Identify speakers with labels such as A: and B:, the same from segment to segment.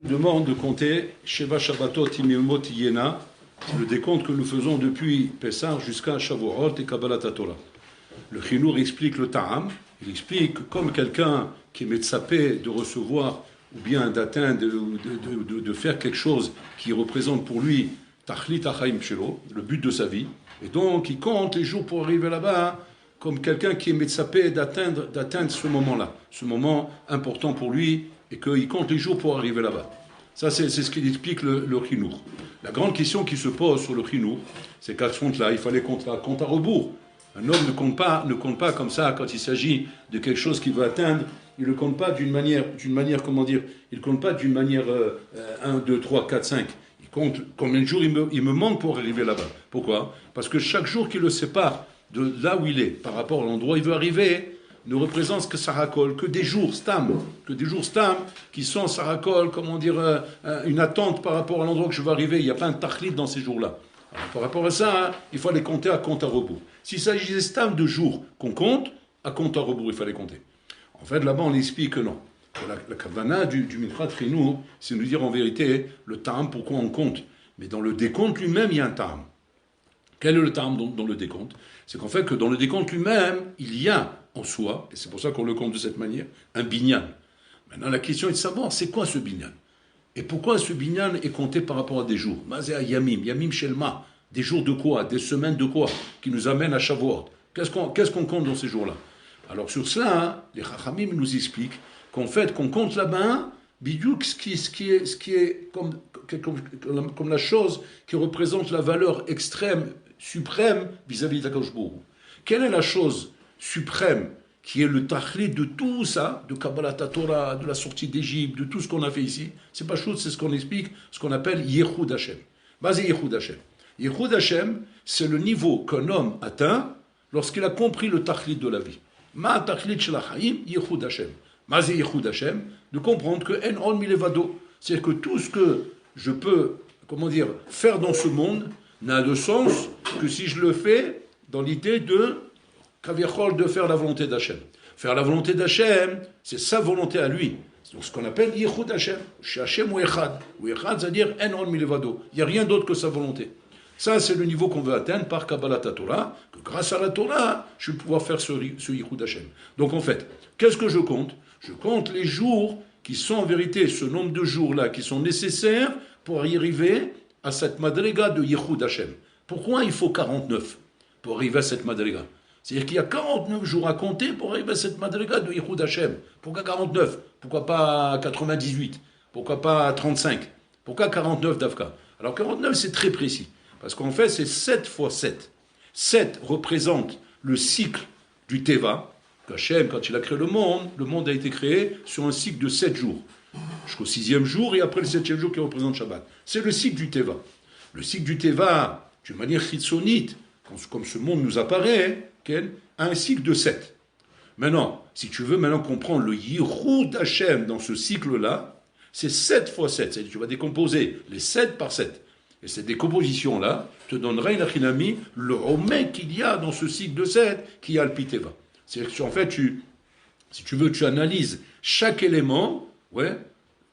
A: Demande de compter Sheva Shabbatot Imilmot Yena, le décompte que nous faisons depuis Pessah jusqu'à Shavuot et Kabbalat Torah. Le Chinour explique le Ta'am, il explique que comme quelqu'un qui est metzapé de recevoir ou bien d'atteindre, de faire quelque chose qui représente pour lui Tachlit Achaim Shelo, le but de sa vie, et donc il compte les jours pour arriver là-bas comme quelqu'un qui est metzapé d'atteindre ce moment-là, ce moment important pour lui, et qu'il compte les jours pour arriver là-bas. Ça, c'est ce qu'il explique le Chinour. La grande question qui se pose sur le Chinour, c'est qu'à ce compte-là, il fallait compter à rebours. Un homme ne compte pas comme ça quand il s'agit de quelque chose qu'il veut atteindre. Il ne compte pas d'une manière, comment dire, il ne compte pas d'une manière 1, 2, 3, 4, 5. Il compte combien de jours il me manque pour arriver là-bas. Pourquoi ? Parce que chaque jour qui le sépare de là où il est par rapport à l'endroit où il veut arriver, ne représente que Sarakol, que des jours stam, qui sont Sarakol, comment dire, une attente par rapport à l'endroit que je veux arriver. Il n'y a pas un tachlit dans ces jours-là. Alors, par rapport à ça, il faut les compter à compte à rebours. S'il s'agissait stam de jours qu'on compte, à compte à rebours, il fallait compter. En fait, là-bas, on explique que non. La kavana du Mikrat Chinour, c'est nous dire en vérité le tam, pourquoi on compte. Mais dans le décompte lui-même, il y a un tam. Quel est le tam dans le décompte ? C'est qu'en fait, que dans le décompte lui-même, il y a en soi, et c'est pour ça qu'on le compte de cette manière, un binyan. Maintenant, la question est de savoir, c'est quoi ce binyan ? Et pourquoi ce binyan est compté par rapport à des jours ? Mazé yamim shelma, des jours de quoi ? Des semaines de quoi ? Qui nous amènent à Shavuot. Qu'est-ce qu'on compte dans ces jours-là ? Alors sur cela, les Chachamim nous expliquent qu'en fait, qu'on compte là-bas, bidiouk, ce qui est comme la chose qui représente la valeur extrême, suprême, vis-à-vis de la Kadosh Baruch Hu. Quelle est la chose suprême, qui est le tachlit de tout ça, de Kabbalat Torah, de la sortie d'Égypte, de tout ce qu'on a fait ici, c'est pas chose, c'est ce qu'on explique, ce qu'on appelle Yechud Hashem. Basé Yechud Hashem. Yechud Hashem, c'est le niveau qu'un homme atteint lorsqu'il a compris le tachlit de la vie. Ma tachlit shel hachaim, Yechud Hashem. Basé Yechud Hashem, de comprendre que en on milevado, c'est-à-dire que tout ce que je peux, faire dans ce monde n'a de sens que si je le fais dans l'idée de faire la volonté d'Hachem. Faire la volonté d'Hachem, c'est sa volonté à lui. C'est ce qu'on appelle Yichud Hachem. Hachem ou Echad. Ou Echad, c'est-à-dire En On Milevado. Il n'y a rien d'autre que sa volonté. Ça, c'est le niveau qu'on veut atteindre par Kabbalat Torah, que grâce à la Torah, je vais pouvoir faire ce Yichud Hachem. Donc en fait, qu'est-ce que je compte ? Je compte les jours qui sont en vérité, ce nombre de jours-là, qui sont nécessaires pour y arriver à cette madriga de Yichud Hachem. Pourquoi il faut 49 pour arriver à cette madriga ? C'est-à-dire qu'il y a 49 jours à compter pour arriver à cette madriga de Yichud Hashem. Pourquoi 49 ? Pourquoi pas 98 ? Pourquoi pas 35 ? Pourquoi 49 d'Afka ? Alors 49, c'est très précis. Parce qu'en fait, c'est 7 fois 7. 7 représente le cycle du Teva. Hachem, quand il a créé le monde a été créé sur un cycle de 7 jours. Jusqu'au 6e jour et après le 7e jour qui représente Shabbat. C'est le cycle du Teva. Le cycle du Teva, d'une manière chitzonite, comme ce monde nous apparaît, a un cycle de 7. Maintenant, si tu veux comprendre le Yichud Hashem dans ce cycle-là, c'est 7 fois 7. C'est-à-dire que tu vas décomposer les 7 par 7. Et cette décomposition-là te donnera une achinami, le homet qu'il y a dans ce cycle de 7 qui a le piteva. C'est-à-dire qu'en fait, si tu veux, tu analyses chaque élément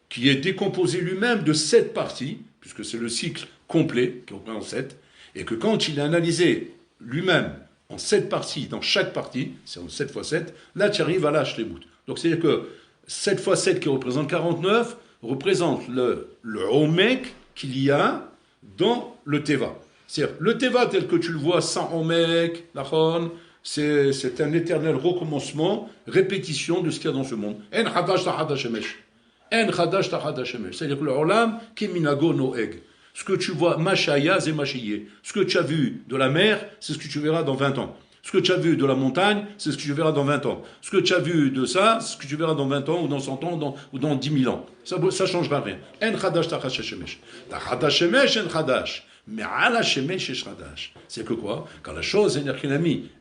A: qui est décomposé lui-même de 7 parties, puisque c'est le cycle complet qui représente 7, et que quand il est analysé lui-même en 7 parties, dans chaque partie, c'est en 7 fois 7, là tu arrives à l'Ashlemut. Donc c'est-à-dire que 7 fois 7 qui représente 49, représente le Omek qu'il y a dans le Teva. C'est-à-dire le Teva tel que tu le vois sans Omek, Lachon, c'est un éternel recommencement, répétition de ce qu'il y a dans ce monde. En Hadash Tahad Hashemesh. En Hadash Tahad Hashemesh. C'est-à-dire que le Olam, Keminago Noeg. Ce que tu vois, Machaya, c'est Machiye. Ce que tu as vu de la mer, c'est ce que tu verras dans 20 ans. Ce que tu as vu de la montagne, c'est ce que tu verras dans 20 ans. Ce que tu as vu de ça, c'est ce que tu verras dans 20 ans, ou dans 100 ans, ou dans 10 000 ans. Ça ne changera rien. En Chadash Tachash Shemesh. Tachash Shemesh, en Chadash. Mais ala Shemesh, et Chadash. C'est que quoi ? Quand la chose,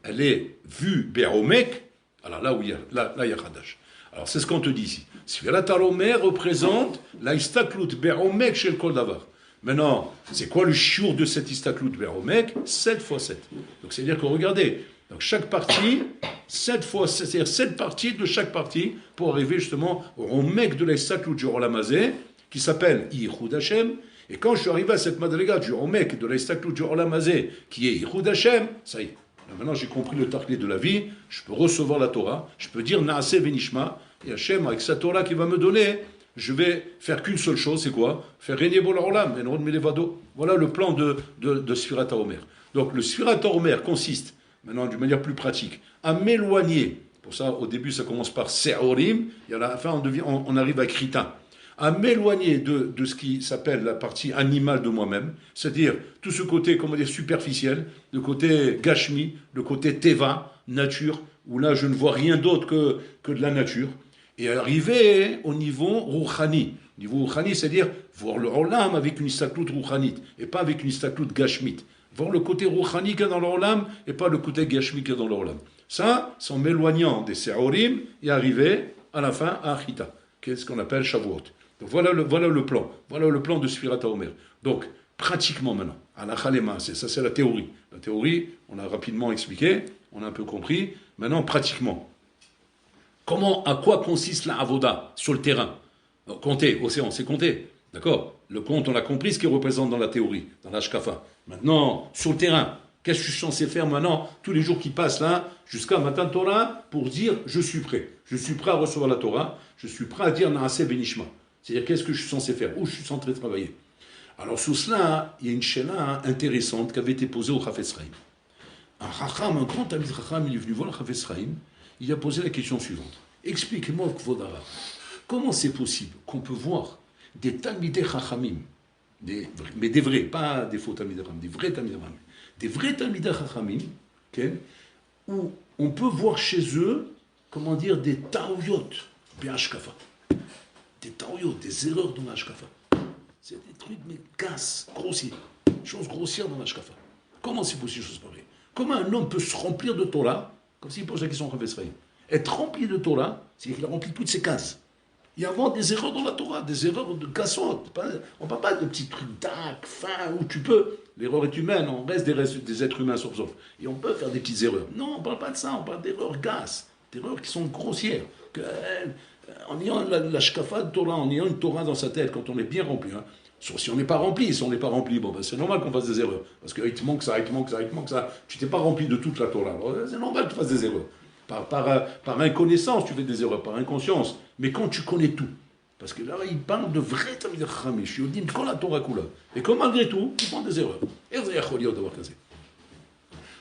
A: elle est vue Be'omek, alors là où il y a Chadash. Alors c'est ce qu'on te dit ici. Sfirat HaOmer représente la istaklut Be'omek shel kol davar. Maintenant, c'est quoi le chiour de cette istaklut Be'omek ? 7 fois 7. Donc c'est-à-dire que regardez, donc chaque partie, 7 fois 7, c'est-à-dire 7 parties de chaque partie pour arriver justement au Omek de la istaklut du Olam Hazeh, qui s'appelle Yichud Hashem. Et quand je suis arrivé à cette madriga du Omek, de l'Istaklut du Olam Hazeh, qui est Yichud Hashem, ça y est. Maintenant j'ai compris le tarclé de la vie, je peux recevoir la Torah, je peux dire Naaseh Venishma, et Hashem, avec sa Torah qu'il va me donner, je vais faire qu'une seule chose, c'est quoi? Faire régner Bol Olam, Enrod Melevado. Voilà le plan de Sfirat HaOmer. Donc le Sfirat HaOmer consiste, maintenant d'une manière plus pratique, à m'éloigner. Pour ça, au début, ça commence par Se'orim, et à la fin, on arrive à Krita. À m'éloigner de ce qui s'appelle la partie animale de moi-même, c'est-à-dire tout ce côté, comment dire, superficiel, le côté gashmi, le côté teva, nature, où là, je ne vois rien d'autre que de la nature, et arriver au niveau rouchani. Niveau rouchani, c'est-à-dire voir le olam avec une istaklut rouchanite, et pas avec une istaklut gashmite. Voir le côté rouchani qu'il y a dans le olam, et pas le côté gashmi qu'il y a dans le olam. Ça, c'est en m'éloignant des Se'orim et arriver à la fin à Achita, qu'est-ce qu'on appelle Shavuot. Donc voilà le plan de Sfirat HaOmer. Donc, pratiquement maintenant, à la Chalema, ça c'est la théorie. La théorie, on a rapidement expliqué, on a un peu compris. Maintenant, pratiquement, à quoi consiste la avoda sur le terrain? Compter, océan, c'est compter. D'accord? Le compte, on a compris ce qu'il représente dans la théorie, dans l'Ashkafa. Maintenant, sur le terrain, qu'est-ce que je suis censé faire maintenant, tous les jours qui passent là, jusqu'à Matan Torah, pour dire je suis prêt. Je suis prêt à recevoir la Torah, je suis prêt à dire Naaseh Benishma. C'est-à-dire qu'est-ce que je suis censé faire, où je suis censé travailler. Alors sous cela, il y a une chéla intéressante qui avait été posée au Chafetz Chaim. Un grand Talmid Chacham, il est venu voir le Chafetz Chaim, il a posé la question suivante. Expliquez-moi, Kvodara, comment c'est possible qu'on peut voir des Talmidei Chachamim, mais des vrais, pas des faux Talmidei Chachamim, des vrais Talmidei Chachamim, des vrais Talmidei Chachamim, okay, où on peut voir chez eux, comment dire, des taouyot, BHKFA. Des taouyot, des erreurs dans l'Ashkafa. C'est des trucs, mais casses, grossiers. Choses grossières dans l'Ashkafa. Comment c'est possible, chose pareille? Comment un homme peut se remplir de Torah, comme s'il pose la question au Chafetz Chaim, être rempli de Torah, c'est qu'il a rempli toutes ses cases. Il y a avoir des erreurs dans la Torah, des erreurs de cassons. On ne parle pas de petits trucs d'ac, fin, où tu peux. L'erreur est humaine, on reste des êtres humains sauf. Et on peut faire des petites erreurs. Non, on ne parle pas de ça, on parle d'erreurs gasses, d'erreurs qui sont grossières. En ayant la shkafa de Torah, en ayant une Torah dans sa tête, quand on est bien rempli, hein, si on n'est pas rempli, bon, ben c'est normal qu'on fasse des erreurs. Parce qu'il te manque ça. Tu t'es pas rempli de toute la Torah. Alors, c'est normal que tu fasses des erreurs. Par inconnaissance, tu fais des erreurs, par inconscience. Mais quand tu connais tout, parce que là, il parle de vrai Talmidei Chachamim, je suis dit, quand la Torah coule. Et comme malgré tout, tu font des erreurs. Et vous avez d'avoir cassé.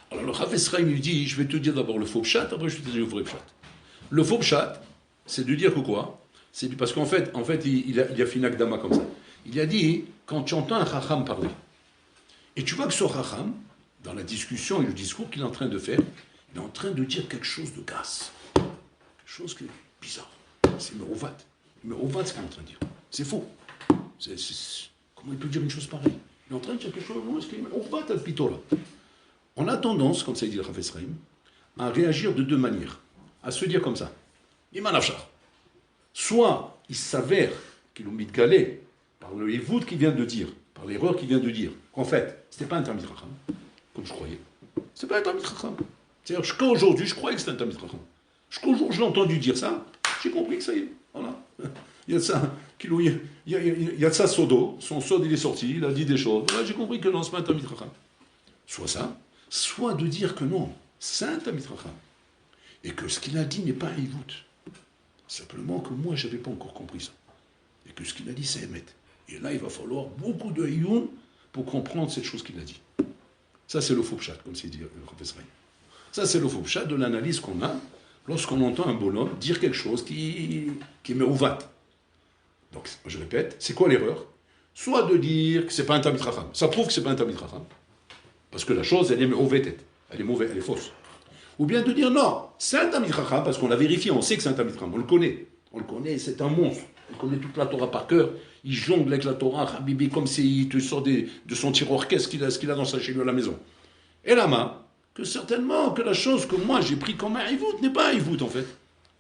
A: Alors le Chafetz Chaim lui dit, je vais te dire d'abord le faux pshat, après je vais te dire le vrai pshat. Le faux pshat, c'est de dire que quoi? C'est parce qu'en fait, il a fait une akdama comme ça. Il a dit, quand tu entends un Chacham parler, et tu vois que ce Chacham, dans la discussion et le discours qu'il est en train de faire, il est en train de dire quelque chose de gasse. Quelque chose qui est bizarre. C'est Merovat. Merovat, ce qu'il est en train de dire. C'est faux. Comment il peut dire une chose pareille? Il est en train de dire quelque chose, qui est Merovat al Pitola. On a tendance, comme ça dit le Chafetz Chaim, à réagir de deux manières. À se dire comme ça. Imanafshar. Soit il s'avère qu'il ont mis de galet par le Yevoud qu'il vient de dire, par l'erreur qu'il vient de dire, qu'en fait, ce n'était pas un Talmid Chacham, comme je croyais. Ce n'est pas un Talmid Chacham. C'est-à-dire, jusqu'à aujourd'hui, je croyais que c'était un Talmid Chacham. Jusqu'à aujourd'hui, je l'ai entendu dire ça, j'ai compris que ça y est. Voilà. Il y a de ça, il y a de ça Sodo, son Sod il est sorti, il a dit des choses. Voilà, j'ai compris que non, ce n'est pas un Talmid Chacham. Soit ça, soit de dire que non, c'est un Talmid Chacham. Et que ce qu'il a dit n'est pas un Yevoud. Simplement que moi, je n'avais pas encore compris ça. Et que ce qu'il a dit, c'est émet. Et là, il va falloir beaucoup de Hayoun pour comprendre cette chose qu'il a dit. Ça, c'est le faux pshat, comme c'est dit le Chafetz Chaim. Ça, c'est le faux pshat de l'analyse qu'on a lorsqu'on entend un bonhomme dire quelque chose qui est merouvat. Donc, je répète, c'est quoi l'erreur? Soit de dire que ce n'est pas un Talmid Chacham. Ça prouve que ce n'est pas un Talmid Chacham. Parce que la chose, elle est mauvaise. Elle est mauvaise, elle est fausse. Ou bien de dire non, c'est un Talmid Chacham, parce qu'on l'a vérifié, on sait que c'est un Talmid Chacham, on le connaît, c'est un monstre, il connaît toute la Torah par cœur, il jongle avec la Torah, Habibi, comme s'il te sort de son tiroir, qu'est-ce qu'il a dans sa chez lui à la maison. Et là, que certainement que la chose que moi j'ai pris comme un Hivout n'est pas un Hivout en fait,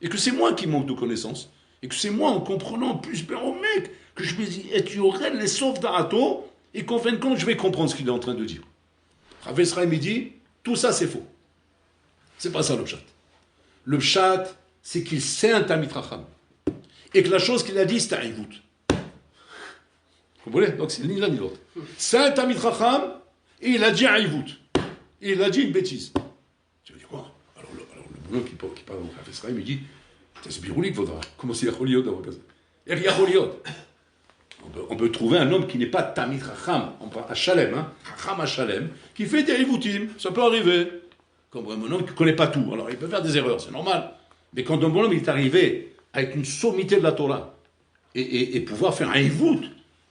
A: et que c'est moi qui manque de connaissances, et que c'est moi en comprenant plus au mec, que je me dis, et tu aurais les sauf d'Arato, et qu'en fin de compte je vais comprendre ce qu'il est en train de dire. Chafetz Chaim dit, tout ça c'est faux. C'est pas ça le pshat. Le pshat, c'est qu'il sait un Talmid Chacham. Et que la chose qu'il a dit, c'est un Hivout. Vous comprenez? Donc c'est ni l'un ni l'autre. C'est un Tamid Chacham, et il a dit un Ivout. Et il a dit une bêtise. Tu vas dire quoi? Alors le bonhomme qui parle au Chafetz Chaim, il dit, c'est biroulique, faudra. Comment c'est Yacholiot dans votre cas? Yacholiot. On peut trouver un homme qui n'est pas Tamid Chacham, à Shalem, hein, Chacham à Shalem, qui fait des Ivoutim, ça peut arriver. Comme un homme qui ne connaît pas tout, alors il peut faire des erreurs, c'est normal. Mais quand un bonhomme est arrivé avec une sommité de la Torah, et pouvoir faire un Ivout,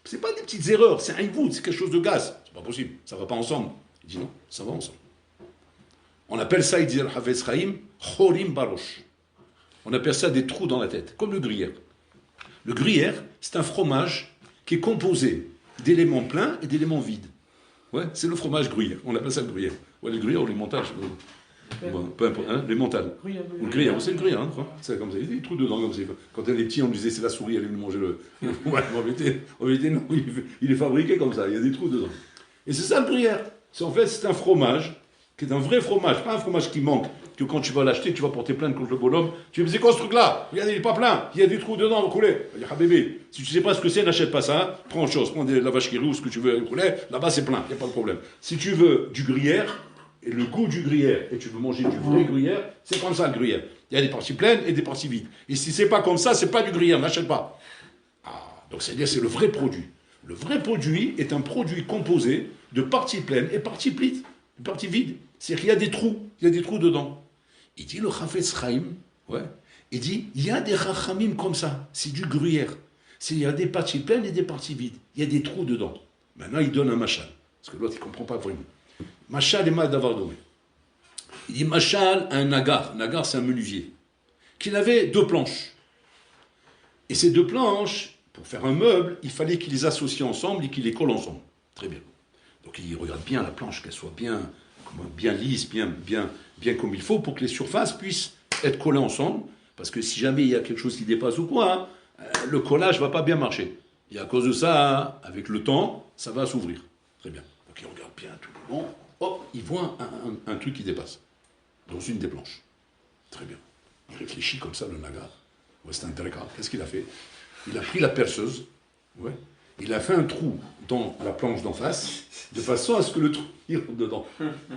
A: c'est pas des petites erreurs, c'est un Ivout, c'est quelque chose de gaz. C'est pas possible, ça ne va pas ensemble. Il dit non, ça va ensemble. On appelle ça, il dit Al-Chafetz Chaim, Chorim Barosh. On appelle ça des trous dans la tête, comme le gruyère. Le gruyère, c'est un fromage qui est composé d'éléments pleins et d'éléments vides. Ouais, c'est le fromage gruyère, on appelle ça le gruyère. Ouais, le gruyère ou les montages. Bon, peu importe, hein, les montagnes. Ou le gruyère, c'est le gruyère, hein, c'est comme ça, il y a des trous dedans, comme ça. Quand elle est petit, on disait c'est la souris, elle est venue manger le. Ouais, en vérité, non, il est fabriqué comme ça, il y a des trous dedans. Et c'est ça le gruyère. En fait, c'est un fromage qui est un vrai fromage, pas un fromage qui manque, que quand tu vas l'acheter, tu vas porter plainte contre le bonhomme. Tu vas me dire, c'est quoi ce truc-là? Regardez, il n'est pas plein, il y a des trous dedans, vous coulez. Il dit, ah bébé, si tu ne sais pas ce que c'est, n'achète pas ça, prends autre chose, prends de la vache qui roule, ce que tu veux, couler, là-bas c'est plein, il n'y a pas de problème. Si tu veux du gruyère, et le goût du gruyère, et tu veux manger du vrai gruyère, c'est comme ça le gruyère. Il y a des parties pleines et des parties vides. Et si c'est pas comme ça, c'est pas du gruyère, n'achète pas. Ah, donc c'est-à-dire c'est le vrai produit. Le vrai produit est un produit composé de parties pleines et parties plites, de parties vides. C'est-à-dire qu'il y a des trous, il y a des trous dedans. Il dit le Chafetz Chaim, ouais, il dit, il y a des rachamim comme ça, c'est du gruyère. Il y a des parties pleines et des parties vides. Il y a des trous dedans. Maintenant, il donne un machal, parce que l'autre, il ne comprend pas vraiment. Machal et Madavardome. Il dit Machal a un nagar. Nagar, c'est un menuisier. Qu'il avait 2 planches. Et ces 2 planches, pour faire un meuble, il fallait qu'il les associe ensemble et qu'il les colle ensemble. Très bien. Donc il regarde bien la planche, qu'elle soit bien lisse, bien comme il faut, pour que les surfaces puissent être collées ensemble. Parce que si jamais il y a quelque chose qui dépasse ou quoi, le collage ne va pas bien marcher. Et à cause de ça, avec le temps, ça va s'ouvrir. Très bien. Donc il regarde bien tout le long. Hop, il voit un truc qui dépasse, dans une des planches. Très bien. Il réfléchit comme ça, le nagar. Ouais, c'est intéressant. Qu'est-ce qu'il a fait? Il a pris la perceuse, ouais, il a fait un trou dans la planche d'en face, de façon à ce que le trou il rentre dedans.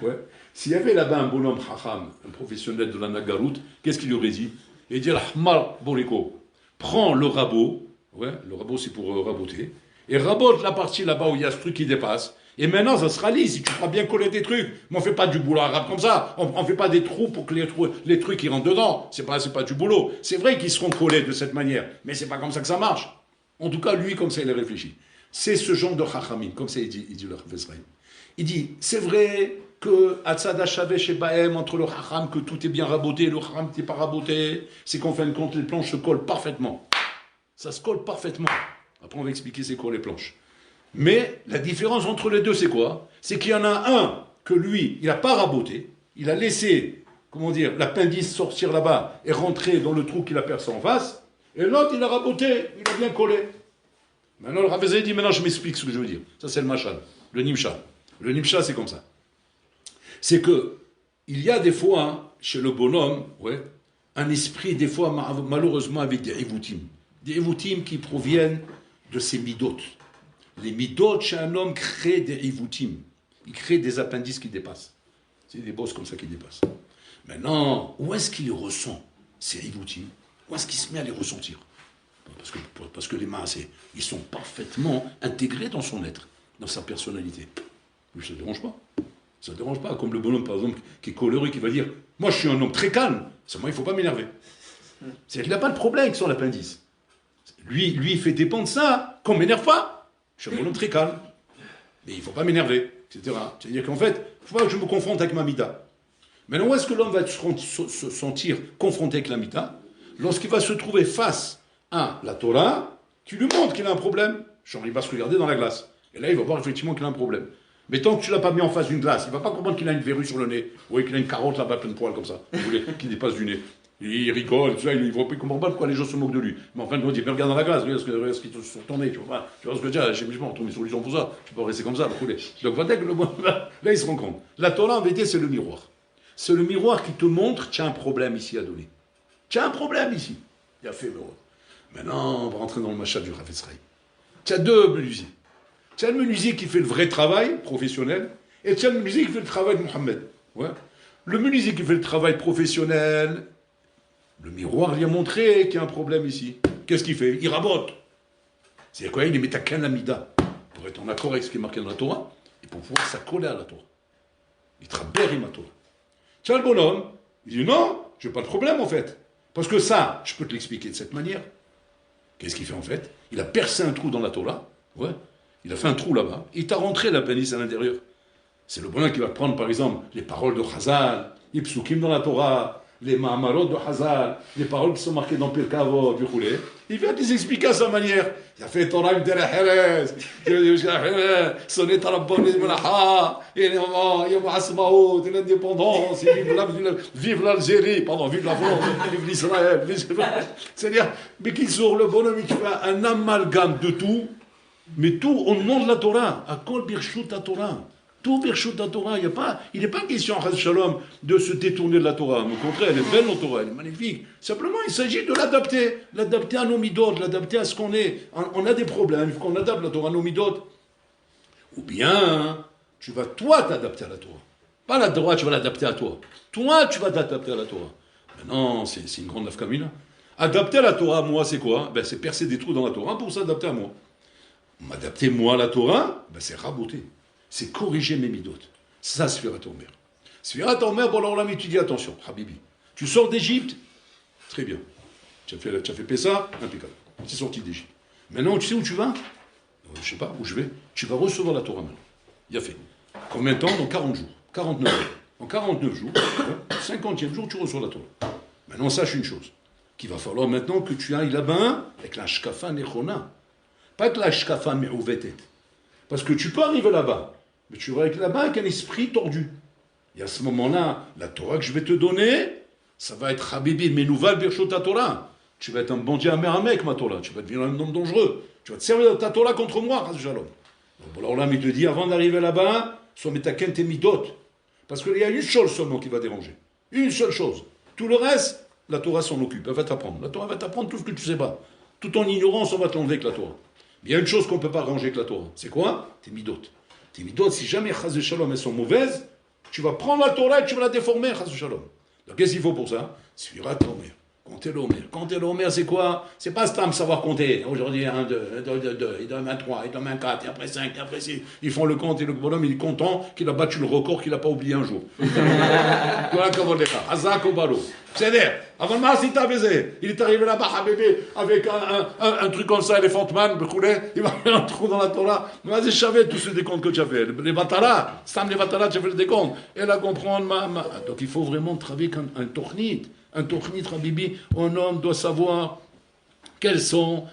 A: Ouais. S'il y avait là-bas un bonhomme hacham, un professionnel de la nagaroute, qu'est-ce qu'il aurait dit? Il dit, Ahmar Boriko, prends le rabot, ouais, le rabot c'est pour raboter, et rabote la partie là-bas où il y a ce truc qui dépasse. Et maintenant, ça sera lisse, si tu feras bien coller tes trucs. Mais on ne fait pas du boulot arabe comme ça. On ne fait pas des trous pour que les trucs ils rentrent dedans. C'est pas du boulot. C'est vrai qu'ils seront collés de cette manière, mais c'est pas comme ça que ça marche. En tout cas, lui, comme ça, il a réfléchi. C'est ce genre de chachamim, comme ça il dit le Chafetz Chaim. Il dit, c'est vrai que Atzada Shavesh et Bahem, entre le chacham, que tout est bien raboté, le chacham qui n'est pas raboté, c'est qu'en fin de compte, les planches se collent parfaitement. Ça se colle parfaitement. Après, on va expliquer c'est quoi les planches. Mais la différence entre les deux, c'est quoi? C'est qu'il y en a un que lui, il n'a pas raboté, il a laissé, comment dire, l'appendice sortir là-bas et rentrer dans le trou qu'il a percé en face, et l'autre, il a raboté, il a bien collé. Maintenant, le Rav dit, maintenant je m'explique ce que je veux dire. Ça, c'est le machal, le nimsha. Le nimsha, c'est comme ça. C'est que, il y a des fois, hein, chez le bonhomme, ouais, un esprit, des fois, malheureusement, avec des évoutim. Des évoutim qui proviennent de ses midotes. Les midot chez un homme créent des ivoutim. Il crée des appendices qui dépassent. C'est des bosses comme ça qui dépassent. Maintenant, où est-ce qu'il les ressent, ces ivoutim? Où est-ce qu'il se met à les ressentir? Parce que les maasés, ils sont parfaitement intégrés dans son être, dans sa personnalité. Mais ça ne dérange pas. Ça ne dérange pas. Comme le bonhomme, par exemple, qui est coléreux, qui va dire « Moi, je suis un homme très calme. Seulement, il ne faut pas m'énerver. » C'est-à-dire qu'il n'a pas de problème avec son appendice. Lui, il fait dépendre ça, qu'on ne m'énerve pas. Je suis un bonhomme très calme, mais il ne faut pas m'énerver, etc. C'est-à-dire qu'en fait, il ne faut pas que je me confronte avec ma mita. Maintenant, où est-ce que l'homme va se sentir confronté avec la mita? Lorsqu'il va se trouver face à la Torah, tu lui montres qu'il a un problème. Genre, il va se regarder dans la glace. Et là, il va voir effectivement qu'il a un problème. Mais tant que tu ne l'as pas mis en face d'une glace, il ne va pas comprendre qu'il a une verrue sur le nez, ou qu'il a une carotte là-bas pleine de poils comme ça, qui dépasse du nez. Il rigole, tout ça, il ne comprend pas pourquoi les gens se moquent de lui. Mais en fin de compte, il regarde dans la glace, regarde ce qui est sur ton nez, tu vois ce que je veux dire, j'ai trouvé une solution pour ça, tu peux pas rester comme ça, couler. Donc là, il se rend compte. La Torah, en vérité, c'est le miroir. C'est le miroir qui te montre, tu as un problème ici à donner. Tu as un problème ici. Il a fait, maintenant, on va rentrer dans le machat du Chafetz Chaim. Tu as 2 menuisiers. Tu as le menuisier qui fait le vrai travail professionnel, et tu as le menuisier qui fait le travail de Mohammed. Ouais. Le menuisier qui fait le travail professionnel, le miroir lui a montré qu'il y a un problème ici. Qu'est-ce qu'il fait? Il rabote. C'est quoi? Il est métakan l'amida, pour être en accord avec ce qui est marqué dans la Torah, et pour pouvoir s'accoler à la Torah. Il travaille la Torah. Tu as le bonhomme, il dit non, je n'ai pas de problème en fait. Parce que ça, je peux te l'expliquer de cette manière. Qu'est-ce qu'il fait en fait? Il a percé un trou dans la Torah, ouais. Il a fait un trou là-bas, il t'a rentré la pénis à l'intérieur. C'est le bonhomme qui va prendre par exemple les paroles de Chazal, les psukim dans la Torah, les ma'amarot de Chazal, les paroles qui sont marquées dans Pirkei Avot, du Khoulé. Il vient te les expliquer à sa manière. Il a fait Torah de la Jerez, sonnet Tarabon et Melaha, et Yom Asmaout, et l'indépendance, et vive l'Algérie, pardon, vive la France, vive l'Israël. C'est-à-dire, mais qu'il sort le bonhomme, il fait un amalgame de tout, mais tout au nom de la Torah. À Kol Birshut la Torah. Tout Birshut la Torah. Il n'est pas question, Chaz Shalom, de se détourner de la Torah. Au contraire, elle est belle, la Torah, elle est magnifique. Simplement, il s'agit de l'adapter. L'adapter à nos midotes, l'adapter à ce qu'on est. On a des problèmes, il faut qu'on adapte la Torah à nos midotes. Ou bien, tu vas toi t'adapter à la Torah. Pas la Torah, tu vas l'adapter à toi. Toi, tu vas t'adapter à la Torah. Mais non, c'est une grande nafkamina. Adapter à la Torah, moi, c'est quoi? Ben, c'est percer des trous dans la Torah pour s'adapter à moi. M'adapter moi à la Torah, ben, c'est raboter. C'est corriger mes midotes. Ça, Sfirat Omer. Sfirat Omer, bon alors là, mais tu dis attention, Habibi. Tu sors d'Égypte, très bien. Tu as fait Pessah, impeccable. Tu es sorti d'Égypte. Maintenant, tu sais où tu vas? Je ne sais pas où je vais. Tu vas recevoir la Torah maintenant. Il a fait. Combien de temps? Dans 40 jours. 49 jours. En 49 jours, 50e jour, tu reçois la Torah. Maintenant, sache une chose. Qu'il va falloir maintenant que tu ailles là-bas avec la shkafa nechona. Pas avec la shkafa me'ouvetet. Parce que tu peux arriver là-bas. Mais tu vas avec là-bas avec un esprit tordu. Et à ce moment-là, la Torah que je vais te donner, ça va être Habibi, Menouval, Birshot ta Torah. Tu vas être un bandit amer ma Torah. Tu vas devenir un homme dangereux. Tu vas te servir de ta Torah contre moi, Chaz Shalom. Alors là, il te dit, avant d'arriver là-bas, sois metaken tes midot. Parce qu'il y a une chose seulement qui va déranger. Une seule chose. Tout le reste, la Torah s'en occupe. Elle va t'apprendre. La Torah va t'apprendre tout ce que tu ne sais pas. Tout en ignorance, on va te l'enlever avec la Torah. Il y a une chose qu'on ne peut pas ranger avec la Torah. C'est quoi? Tes midot. Tes midot, si jamais Chaz Shalom elles sont mauvaises, tu vas prendre la Torah et tu vas la déformer, Chaz Shalom. Donc qu'est-ce qu'il faut pour ça? Sfirat Omer. Compter l'Omer. Compter l'Omer, c'est quoi? C'est pas Stam savoir compter. Aujourd'hui, 1, 2, 2, il donne un 3, il donne un 4, et après 5, et après 6. Ils font le compte et le bonhomme, il est content qu'il a battu le record qu'il n'a pas oublié un jour. Voilà comment les gars. Hazak au ballot. C'est-à-dire, avant le Maas, il est arrivé là-bas, Habibé, avec un truc comme ça, Elephant Man, il va faire un trou dans la Torah. Vas-y, je savais tous ces décomptes que tu as fait. Les Bataras, Stam les Bataras, tu as fait le décompte. Et là, comprendre, donc il faut vraiment travailler comme un tornit. Un tornit, Habibi, un homme doit savoir quels sont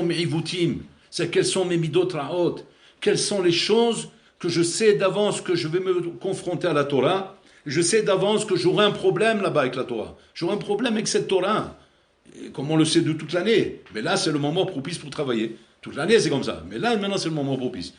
A: mes ivoutim, c'est quels sont mes midot raot, quelles sont les choses que je sais d'avance que je vais me confronter à la Torah. Je sais d'avance que j'aurai un problème là-bas avec la Torah. J'aurai un problème avec cette Torah. Et comme on le sait de toute l'année. Mais là, c'est le moment propice pour travailler. Toute l'année, c'est comme ça. Mais là, maintenant, c'est le moment propice.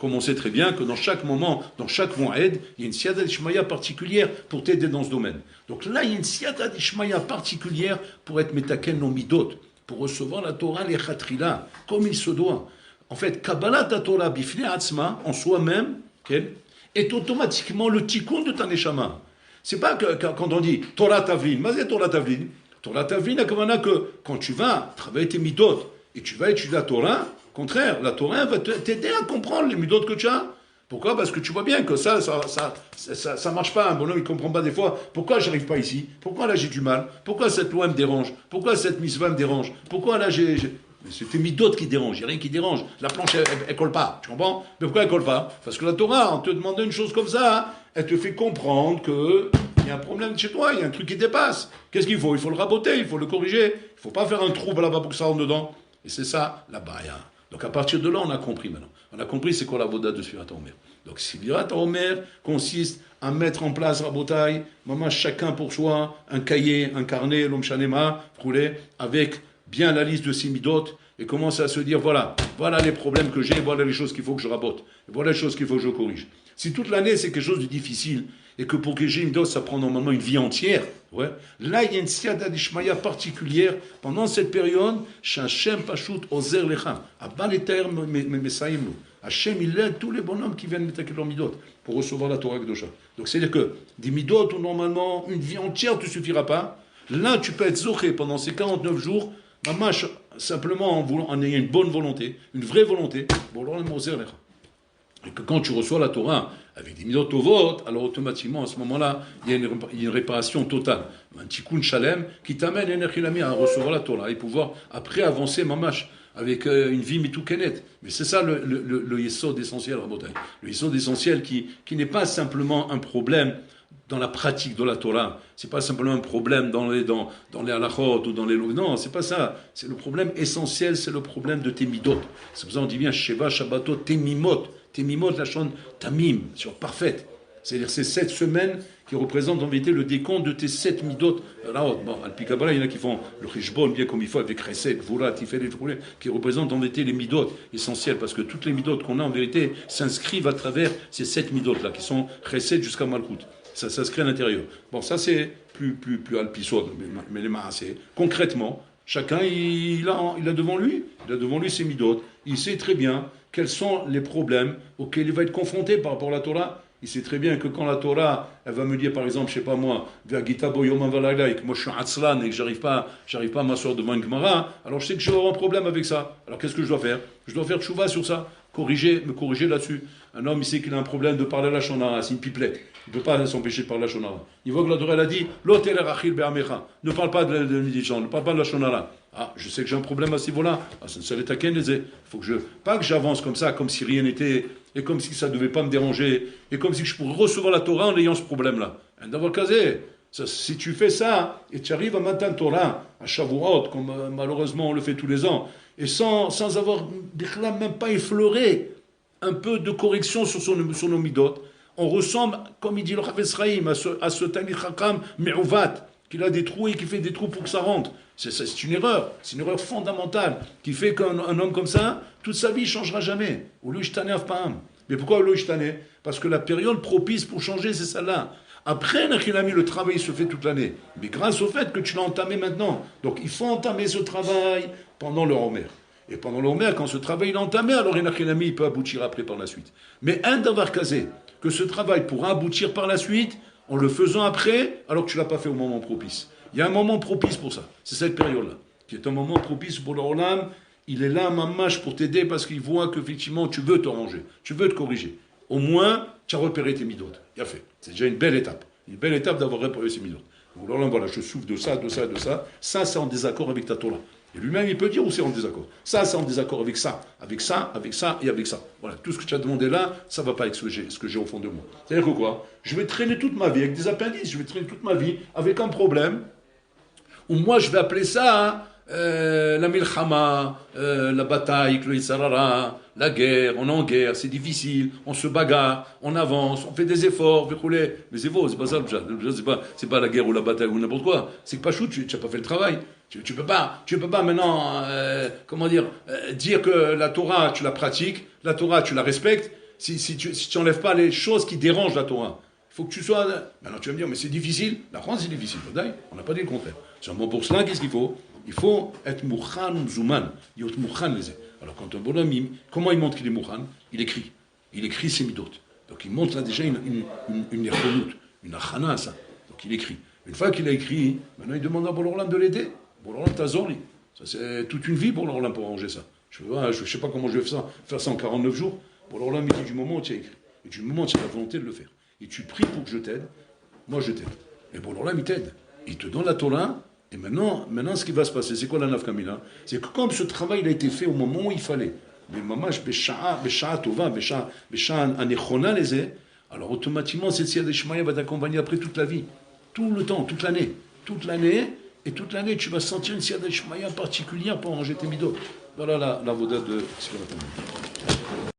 A: Comme on sait très bien que dans chaque moment, dans chaque moed, il y a une siyata d'ishmaya particulière pour t'aider dans ce domaine. Donc là, il y a une siyata d'ishmaya particulière pour être metaken non midot, pour recevoir la Torah les chatrila, comme il se doit. En fait, Kabbalat ta Torah bifnei atzma, en soi-même, est automatiquement le tikkun de ta neshama. C'est pas que quand on dit Torah Tavlin, mais c'est Torah Tavlin. Torah Tavlin, a comme que quand tu vas travailler tes midot et tu vas étudier la Torah, au contraire, la Torah va t'aider à comprendre les midot que tu as. Pourquoi? Parce que tu vois bien que ça marche pas. Un bonhomme, il comprend pas des fois. Pourquoi j'arrive pas ici? Pourquoi là j'ai du mal? Pourquoi cette loi me dérange? Pourquoi cette mitzvah me dérange? Pourquoi là j'ai... C'est tes midot qui dérangent, il n'y a rien qui dérange. La planche, elle colle pas, tu comprends? Mais pourquoi elle colle pas? Parce que la Torah, en te demandant une chose comme ça, elle te fait comprendre qu'il y a un problème chez toi, il y a un truc qui dépasse. Qu'est-ce qu'il faut? Il faut le raboter, il faut le corriger. Il ne faut pas faire un trou là-bas pour que ça rentre dedans. Et c'est ça, la baya. Donc à partir de là, on a compris maintenant. On a compris c'est quoi la voda de Sfirat Omer. Donc Sfirat Omer consiste à mettre en place Rabotai, maman chacun pour soi, un cahier, un carnet, l'homme chanema, roulé, avec bien la liste de ses midot, et commence à se dire, voilà les problèmes que j'ai, voilà les choses qu'il faut que je rabote, voilà les choses qu'il faut que je corrige. Si toute l'année c'est quelque chose de difficile, et que pour que j'ai une midot, ça prend normalement une vie entière, ouais, là il y a une siyada d'ishmaya particulière, pendant cette période, Shachem Pashut Ozer Lecha, Abba l'Eter Mesaim nous. Hachem, il aide tous les bonhommes qui viennent mettre leur midot pour recevoir la Torah Kedosha. Donc c'est-à-dire que des midot où normalement une vie entière ne te suffira pas, là tu peux être zoché pendant ces 49 jours, mamash, simplement en ayant une bonne volonté, une vraie volonté, bon alors et que quand tu reçois la Torah avec des midot tovot, alors automatiquement à ce moment-là, il y a une réparation totale, un tikkun shalem qui t'amène à recevoir la Torah et pouvoir après avancer mamash avec une vie mitoukenet. Mais c'est ça le yesod essentiel, Rabotai. Le yesod essentiel qui n'est pas simplement un problème dans la pratique de la Torah. C'est pas simplement un problème dans les halachot ou dans les lois. Non, c'est pas ça. C'est le problème essentiel, c'est le problème de tes midot. C'est pour ça qu'on dit bien Sheva Shabbatot Temimot. Temimot, la chante Tamim, sur parfaite. C'est-à-dire c'est 7 semaines qui représentent en vérité le décompte de tes 7 midot. Bon, Al-Pi Kabbalah, il y en a qui font le Cheshbon bien comme il faut, avec Chesed, Gvura, Tiferet, qui représentent en vérité les midot essentiels, parce que toutes les midot qu'on a en vérité s'inscrivent à travers ces 7 midot-là, qui sont Chesed jusqu'à Malchut. Ça s'inscrit à l'intérieur. Bon, ça c'est plus Al-Pi Sod, mais les Maaseh. Concrètement, chacun, il a devant lui ses midot. Il sait très bien quels sont les problèmes auxquels il va être confronté par rapport à la Torah. Il sait très bien que quand la Torah, elle va me dire par exemple, je sais pas moi, et que moi je suis atzlan et que j'arrive pas à m'asseoir devant une Gemara, alors je sais que je vais avoir un problème avec ça. Alors qu'est-ce que je dois faire? Je dois faire tchouva sur ça, me corriger là-dessus. Un homme, il sait qu'il a un problème de parler la shonara, c'est une pipelette. Il ne peut pas s'empêcher de parler la shonara. Il voit que la Torah, elle a dit, l'otel rachil be'amecha, ne parle pas de Midichan, ne parle pas de la shonara. Ah, je sais que j'ai un problème à ce niveau-là. Ah, ça l'est à Ken, il faut que pas que j'avance comme ça, comme si rien n'était, et comme si ça ne devait pas me déranger, et comme si je pourrais recevoir la Torah en ayant ce problème-là. D'avoir casé. Si tu fais ça, et tu arrives à Matan Torah, à Shavuot, comme malheureusement on le fait tous les ans, et sans avoir même pas effleuré un peu de correction sur nos midot, on ressemble, comme il dit le Chafetz Chaim, à ce Talmid Chacham Me'uvat, qu'il a des trous et qui fait des trous pour que ça rentre. C'est une erreur fondamentale, qui fait qu'un homme comme ça, toute sa vie, ne changera jamais. Mais pourquoi Parce que la période propice pour changer, c'est celle-là. Après, le travail se fait toute l'année. Mais grâce au fait que tu l'as entamé maintenant. Donc, il faut entamer ce travail pendant le Homer. Et pendant le Homer, quand ce travail est entamé, alors il peut aboutir après par la suite. Mais un d'avoir casé, que ce travail pourra aboutir par la suite, en le faisant après, alors que tu ne l'as pas fait au moment propice. Il y a un moment propice pour ça. C'est cette période-là, qui est un moment propice pour le Olam. Il est là, mamash, pour t'aider, parce qu'il voit qu'effectivement, tu veux te ranger, tu veux te corriger. Au moins, tu as repéré tes midot. Il a fait. C'est déjà une belle étape. Une belle étape d'avoir repéré ses midot. Donc là, voilà, je souffre de ça, de ça, de ça. Ça, c'est en désaccord avec ta Torah. Et lui-même, il peut dire où c'est en désaccord. Ça, c'est en désaccord avec ça, avec ça, avec ça et avec ça. Voilà, tout ce que tu as demandé là, ça ne va pas avec ce que j'ai au fond de moi. C'est-à-dire que quoi? Je vais traîner toute ma vie avec des appendices, je vais traîner toute ma vie avec un problème, où moi, je vais appeler ça la milchama, la bataille, le Yitzharara, la guerre, on est en guerre, c'est difficile, on se bagarre, on avance, on fait des efforts, mais c'est faux, c'est pas ça le pshat. C'est pas la guerre ou la bataille ou n'importe quoi. C'est que pas chou, tu n'as pas fait le travail. Tu peux pas maintenant, dire que la Torah, tu la pratiques, la Torah, tu la respectes, si tu n'enlèves pas les choses qui dérangent la Torah. Il faut que tu sois... Maintenant, tu vas me dire, mais c'est difficile. La France, c'est difficile. On n'a pas dit le contraire. Seulement pour cela, qu'est-ce qu'il faut? Il faut être mouchan zouman. Il faut être mouchan les. Alors, quand un bonhomme, comment il montre qu'il est mouchan? Il écrit. Il écrit ses midot. Donc, il montre là déjà une ergonout, une achana à ça. Donc, il écrit. Une fois qu'il a écrit, maintenant, il demande à Bourg-Orlan de l'aider. Bourg-Orlan, t'as Zorli. Ça, c'est toute une vie, Bourg-Orlan, pour arranger ça. Je ne sais pas comment je vais faire ça en 49 jours. Bourg-Orlan me dit du moment où tu as écrit. Et du moment où tu as la volonté de le faire. Et tu pries pour que je t'aide, moi je t'aide. Et Bourg-Orlan, il t'aide. Il te donne la Torah, et maintenant, ce qui va se passer, c'est quoi la nafkamina? C'est que comme ce travail il a été fait au moment où il fallait, mais mamash besha'a tova, besha'a anechona les, alors automatiquement, cette siyad d'Ishmaïa va t'accompagner après toute la vie. Tout le temps, toute l'année. Toute l'année, tu vas sentir une siyad d'Ishmaïa particulière pour ranger tes midot. Voilà la voda de Siratam.